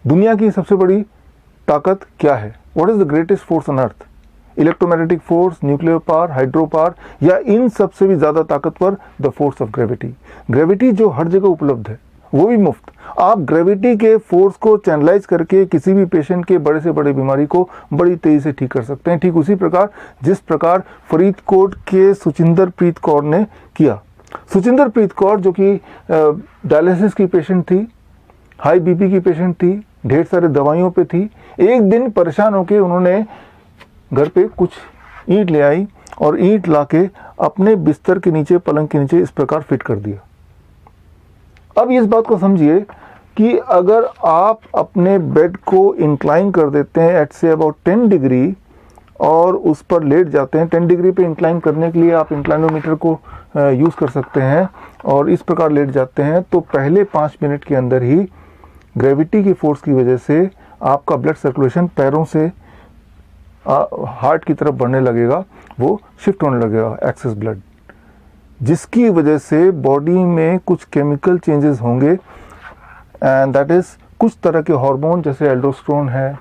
दुनिया की सबसे बड़ी ताकत क्या है? What is the greatest force on earth? Electromagnetic force, nuclear power, hydro power, या इन सबसे भी ज्यादा ताकतवर the force of gravity. Gravity जो हर जगह उपलब्ध है, वो भी मुफ्त। आप ग्रेविटी के फोर्स को चैनलाइज करके किसी भी पेशेंट के बड़े से बड़े बीमारी को बड़ी तेजी से ठीक कर सकते हैं। ठीक उसी प्रकार जिस प्रकार फरीदकोट के सुचिंदर प्रीत कौर ने किया। सुचिंदर प्रीत कौर जो कि डायलिसिस की पेशेंट थी, हाई बीपी की पेशेंट थी, ढेर सारे दवाइयों पे थी। एक दिन परेशान होकर उन्होंने घर पे कुछ ईंट ले आई और ईंट लाके अपने बिस्तर के नीचे, पलंग के नीचे इस प्रकार फिट कर दिया। अब इस बात को समझिए कि अगर आप अपने बेड को इंक्लाइन कर देते हैं एट से अबाउट 10 डिग्री और उस पर लेट जाते हैं, 10 डिग्री पे इंक्लाइन करने के लिए आप इंक्लाइनोमीटर को यूज़ कर सकते हैं, और इस प्रकार लेट जाते हैं, तो पहले 5 मिनट के अंदर ही ग्रेविटी की फोर्स की वजह से आपका ब्लड सर्कुलेशन पैरों से हार्ट की तरफ बढ़ने लगेगा, वो शिफ्ट होने लगेगा एक्सेस ब्लड, जिसकी वजह से बॉडी में कुछ केमिकल चेंजेस होंगे, एंड दैट इज कुछ तरह के हार्मोन जैसे एल्डोस्टेरोन है,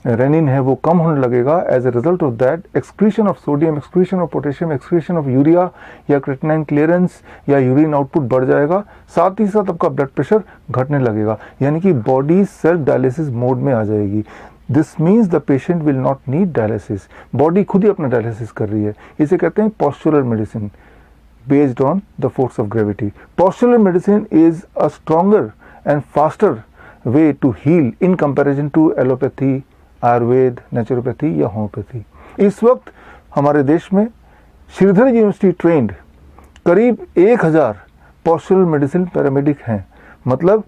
रेनिन है, वो कम होने लगेगा। As a result of that excretion of sodium, excretion of potassium, excretion of urea या क्रेटिनाइन क्लियरेंस या यूरिन आउटपुट बढ़ जाएगा। साथ ही साथ आपका ब्लड प्रेशर घटने लगेगा, यानी कि बॉडी सेल्फ डायलिसिस मोड में आ जाएगी। This means the patient will not need dialysis, body खुद ही अपना डायलिसिस कर रही है। इसे कहते हैं postural medicine based on the force of gravity. Postural medicine is a stronger and faster way to heal in comparison to allopathy, Ayurveda, naturopathy या homeopathy. इस वक्त हमारे देश में श्रीधर यूनिवर्सिटी ट्रेंड करीब 1000 पोस्चुरल मेडिसिन पैरामेडिक हैं। मतलब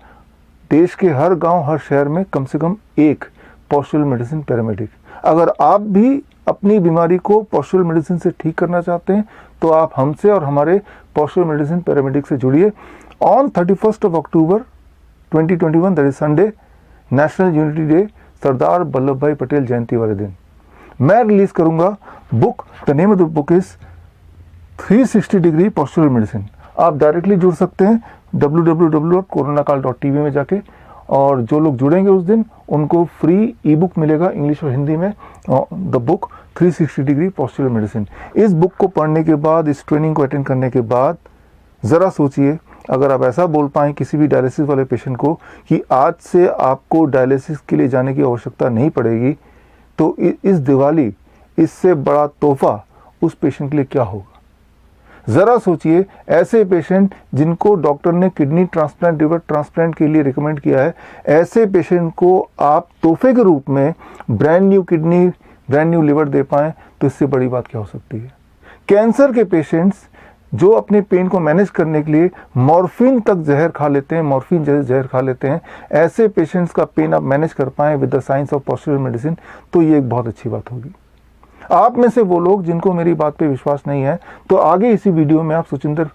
देश के हर गांव, हर शहर में कम से कम एक पोस्चुरल मेडिसिन पैरामेडिक। अगर आप भी अपनी बीमारी को पोस्चुरल मेडिसिन से ठीक करना चाहते हैं तो आप हमसे और हमारे पोस्चुरल मेडिसिन पैरामेडिक से जुड़िए। On 31 October 2021, that is Sunday, national unity day, Sardar Vallabhbhai Patel जयंती वाले दिन, मैं रिलीज करूंगा book. The name of the book is 360 degree postural medicine. आप डायरेक्टली जुड़ सकते हैं www.coronakal.tv में जाके, और जो लोग जुड़ेंगे उस दिन उनको फ्री ई बुक मिलेगा इंग्लिश और हिंदी में, the book 360 degree postural medicine. इस बुक को पढ़ने के बाद, इस ट्रेनिंग को अटेंड करने के बाद ज़रा सोचिए, अगर आप ऐसा बोल पाएँ किसी भी डायलिसिस वाले पेशेंट को कि आज से आपको डायलिसिस के लिए जाने की आवश्यकता नहीं पड़ेगी, तो इस दिवाली इससे बड़ा तोहफा उस पेशेंट के लिए क्या होगा। ज़रा सोचिए, ऐसे पेशेंट जिनको डॉक्टर ने किडनी ट्रांसप्लांट, लिवर ट्रांसप्लांट के लिए रिकमेंड किया है, ऐसे पेशेंट को आप तोहफे के रूप में brand new kidney, brand new liver दे पाएँ, तो इससे बड़ी बात क्या हो सकती है। कैंसर के पेशेंट्स जो अपने पेन को मैनेज करने के लिए मॉर्फिन तक जहर खा लेते हैं, मॉर्फिन जैसे जहर खा लेते हैं, ऐसे पेशेंट्स का पेन आप मैनेज कर पाएँ with the science of postural medicine, तो ये एक बहुत अच्छी बात होगी। आप में से वो लोग जिनको मेरी बात पे विश्वास नहीं है, तो आगे इसी वीडियो में आप सुचिंदर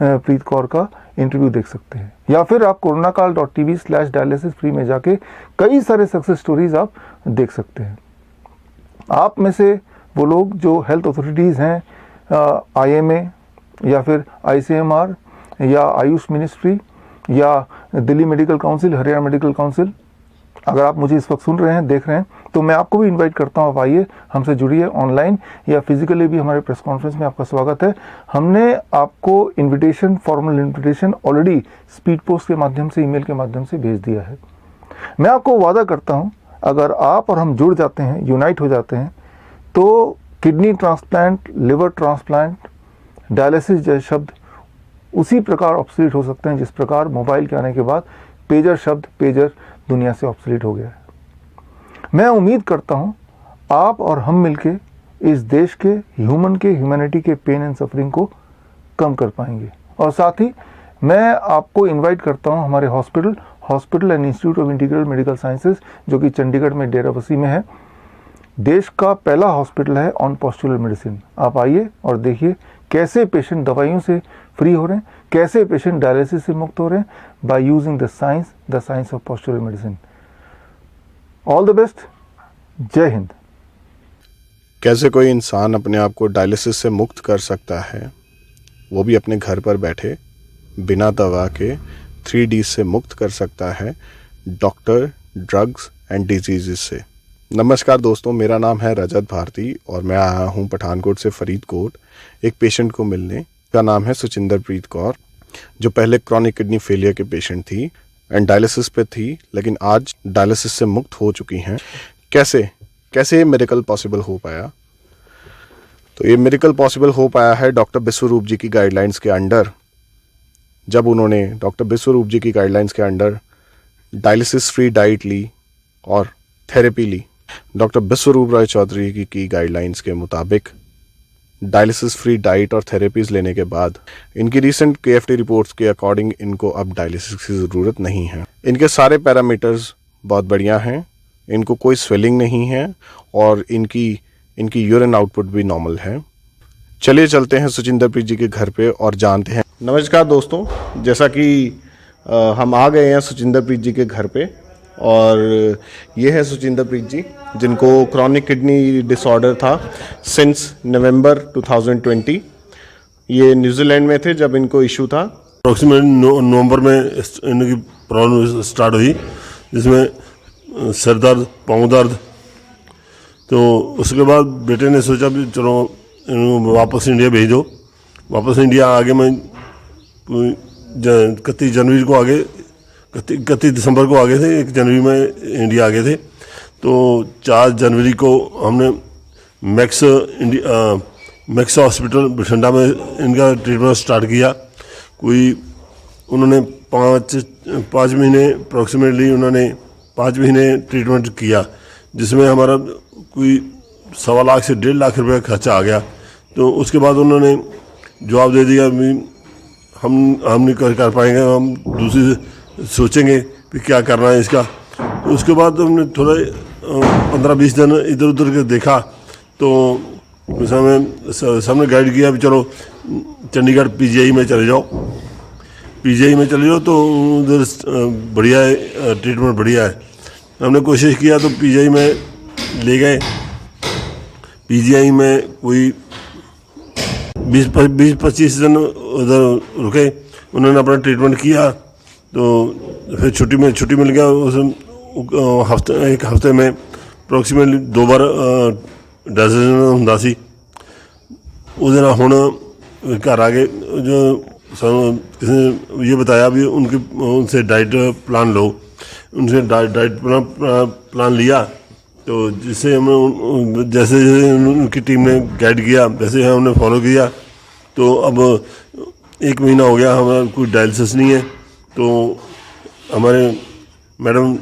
प्रीत कौर का इंटरव्यू देख सकते हैं, या फिर आप coronakal.tv/dialysis फ्री में जाके कई सारे सक्सेस स्टोरीज आप देख सकते हैं। आप में से वो लोग जो हेल्थ अथॉरिटीज़ हैं, IMA या फिर ICMR या आयुष मिनिस्ट्री या Delhi medical council, Haryana medical council, अगर आप मुझे इस वक्त सुन रहे हैं, देख रहे हैं, तो मैं आपको भी इनवाइट करता हूँ, आप आइए, हमसे जुड़िए। ऑनलाइन या फिजिकली भी हमारे प्रेस कॉन्फ्रेंस में आपका स्वागत है। हमने आपको invitation, formal invitation already speed post के माध्यम से, ईमेल के माध्यम से भेज दिया है। मैं आपको वादा करता हूँ, अगर आप और हम जुड़ जाते हैं, यूनाइट हो जाते हैं, तो kidney transplant, liver transplant, dialysis जैसे शब्द उसी प्रकार ऑब्सोलीट हो सकते हैं जिस प्रकार मोबाइल के आने के बाद पेजर शब्द, पेजर दुनिया से ऑब्सोलीट हो गया है। मैं उम्मीद करता हूं आप और हम मिलके इस देश के ह्यूमैनिटी के पेन एंड सफरिंग को कम कर पाएंगे। और साथ ही मैं आपको इनवाइट करता हूं हमारे hospital and institute of integral medical sciences, जो कि चंडीगढ़ में डेराबस्सी में है। देश का पहला हॉस्पिटल है ऑन पोस्चुरल मेडिसिन। आप आइए और देखिए कैसे पेशेंट दवाइयों से फ्री हो रहे हैं, कैसे पेशेंट डायलिसिस से मुक्त हो रहे हैं, by using the science of postural medicine. All the best, जय हिंद। कैसे कोई इंसान अपने आप को डायलिसिस से मुक्त कर सकता है, वो भी अपने घर पर बैठे बिना दवा के 3D से मुक्त कर सकता है। डॉक्टर ड्रग्स एंड डिजीज़ से। नमस्कार दोस्तों, मेरा नाम है रजत भारती और मैं आया हूँ पठानकोट से फरीदकोट एक पेशेंट को मिलने। का नाम है सुचिंदरप्रीत कौर, जो पहले क्रॉनिक किडनी फेलियर के पेशेंट थी एंड डायलिसिस पे थी, लेकिन आज डायलिसिस से मुक्त हो चुकी हैं। कैसे ये मेडिकल पॉसिबल हो पाया? तो ये मेडिकल पॉसिबल हो पाया है डॉक्टर विश्वरूप जी की गाइडलाइंस के अंडर। जब उन्होंने डॉक्टर विश्वरूप जी की गाइडलाइंस के अंडर डायलिसिस फ्री डाइट ली और थेरेपी ली। डॉक्टर विश्वरूप राय चौधरी की गाइडलाइंस के मुताबिक डायलिसिस फ्री डाइट और थेरेपीज लेने के बाद इनकी रीसेंट KFT रिपोर्ट्स के अकॉर्डिंग इनको अब डायलिसिस की ज़रूरत नहीं है। इनके सारे पैरामीटर्स बहुत बढ़िया हैं, इनको कोई स्वेलिंग नहीं है और इनकी यूरिन आउटपुट भी नॉर्मल है। चलिए चलते हैं सुचिंदरप्रीत जी के घर पे और जानते हैं। नमस्कार दोस्तों, जैसा कि हम आ गए हैं सुचिंदरप्रीत जी के घर पे और ये है सुचिंदरप्रीत जी, जिनको क्रॉनिक किडनी डिसऑर्डर था सिंस नवंबर 2020। ये न्यूजीलैंड में थे जब इनको इशू था। अप्रोक्सीमेट नवंबर में इनकी प्रॉब्लम स्टार्ट हुई, जिसमें सर दर्द, पाँव दर्द। तो उसके बाद बेटे ने सोचा भी चलो इनको वापस इंडिया भेज दो। वापस इंडिया आगे मैं 31 जनवरी को आगे 31 दिसंबर को आगे थे, 1 जनवरी में इंडिया आगे थे। तो 4 जनवरी को हमने मैक्स हॉस्पिटल बठिंडा में इनका ट्रीटमेंट स्टार्ट किया। उन्होंने 5 महीने अप्रोक्सीमेटली उन्होंने 5 महीने ट्रीटमेंट किया, जिसमें हमारा कोई 1.25 लाख से 1.5 लाख रुपये खर्चा आ गया। तो उसके बाद उन्होंने जवाब दे दिया हम नहीं कर पाएंगे, हम दूसरी सोचेंगे कि क्या करना है इसका। तो उसके बाद हमने थोड़ा 15-20 दिन इधर उधर के देखा, तो सामने गाइड किया भी चलो चंडीगढ़ PGI में चले जाओ। PGI में चले जाओ तो उधर बढ़िया है, ट्रीटमेंट बढ़िया है। हमने कोशिश किया तो PGI में ले गए। PGI में कोई 20-25 दिन उधर रुके, उन्होंने अपना ट्रीटमेंट किया। तो फिर छुट्टी मिल गया। उस एक हफ्ते में अप्रोक्सीमेटली 2 बार डायलिसिस ਹੁੰਦਾ ਸੀ। उस दिन ਹੁਣ घर आगे जो किसी ने ये बताया भी उनसे डाइट प्लान लो। उनसे डाइट प्लान लिया, तो जिससे हमें जैसे उनकी टीम ने गाइड किया वैसे हमने फॉलो किया। तो अब 1 महीना हो गया, हमारा कोई डायलिसिस नहीं है। तो हमारे मैडम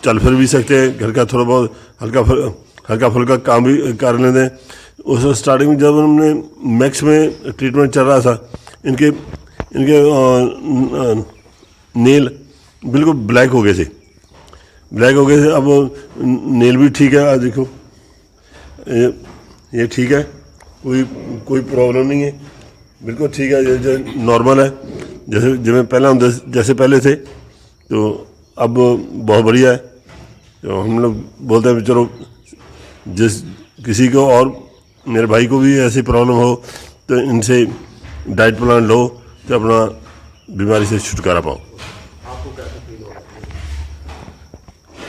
चल फिर भी सकते हैं, घर का थोड़ा बहुत हल्का फुल्का काम भी कर लेते हैं। उस स्टार्टिंग में जब हमने मैक्स में ट्रीटमेंट चल रहा था, इनके नेल बिल्कुल ब्लैक हो गए थे। अब नेल भी ठीक है, देखो ये ठीक है, कोई प्रॉब्लम नहीं है, बिल्कुल ठीक है, ये नॉर्मल है जैसे पहले थे। तो अब बहुत बढ़िया है। तो हम लोग बोलते हैं चलो जिस किसी को और मेरे भाई को भी ऐसी प्रॉब्लम हो तो इनसे डाइट प्लान लो तो अपना बीमारी से छुटकारा पाओ।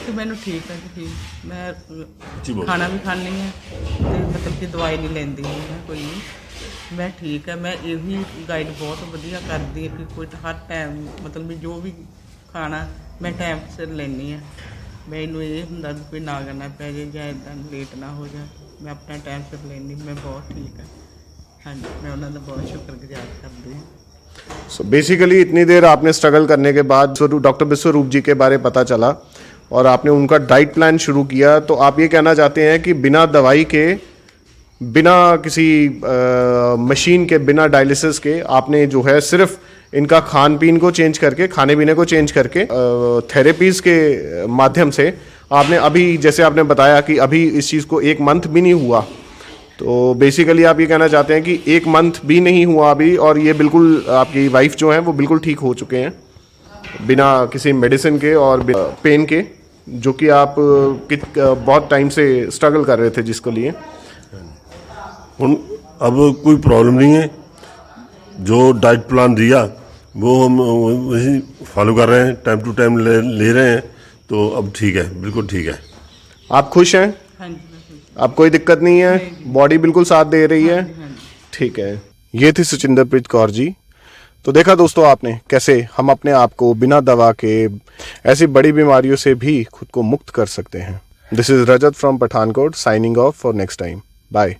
तो मैंने ठीक है जी, मैं खाना भी खानी है, मतलब कि दवाई नहीं लेंदी मैं कोई नहीं, मैं ठीक है। मैं यही गाइड बहुत वधिया करती है कि कोई हर टाइम मतलब भी जो भी खाना मैं टाइम सिर लेनी है। मैनू ये होंदा भी कोई ना करना पै जाए या इदा लेट ना हो जाए, मैं अपना टाइम सिर लेनी, मैं बहुत ठीक है। हाँ जी, मैं उन्होंने बहुत शुक्रगुजार करती हूँ। सो बेसिकली इतनी देर आपने स्ट्रगल करने के बाद डॉक्टर विश्वरूप जी के बारे पता चला और आपने उनका डाइट प्लान शुरू किया। तो आप ये कहना चाहते हैं कि बिना दवाई के, बिना किसी मशीन के, बिना डायलिसिस के आपने जो है सिर्फ इनका खान पीन को चेंज करके, खाने पीने को चेंज करके, थेरेपीज़ के माध्यम से आपने अभी, जैसे आपने बताया कि अभी इस चीज़ को 1 मंथ भी नहीं हुआ, तो बेसिकली आप ये कहना चाहते हैं कि 1 मंथ भी नहीं हुआ अभी और ये बिल्कुल आपकी वाइफ जो है वो बिल्कुल ठीक हो चुके हैं बिना किसी मेडिसिन के और पेन के, जो कि आप बहुत टाइम से स्ट्रगल कर रहे थे जिसको लिए। अब कोई प्रॉब्लम नहीं है। जो डाइट प्लान दिया वो हम वही फॉलो कर रहे हैं, टाइम टू टाइम ले रहे हैं। तो अब ठीक है, बिल्कुल ठीक है। आप खुश हैं? हाँ जी मैं खुश अब कोई दिक्कत नहीं है? बॉडी बिल्कुल साथ दे रही है? हूँ। हाँ जी ठीक है। ये थी सुचिंदरप्रीत कौर जी। तो देखा दोस्तों आपने कैसे हम अपने आप को बिना दवा के ऐसी बड़ी बीमारियों से भी खुद को मुक्त कर सकते हैं। This is Rajat from Pathankot signing off for next time. Bye.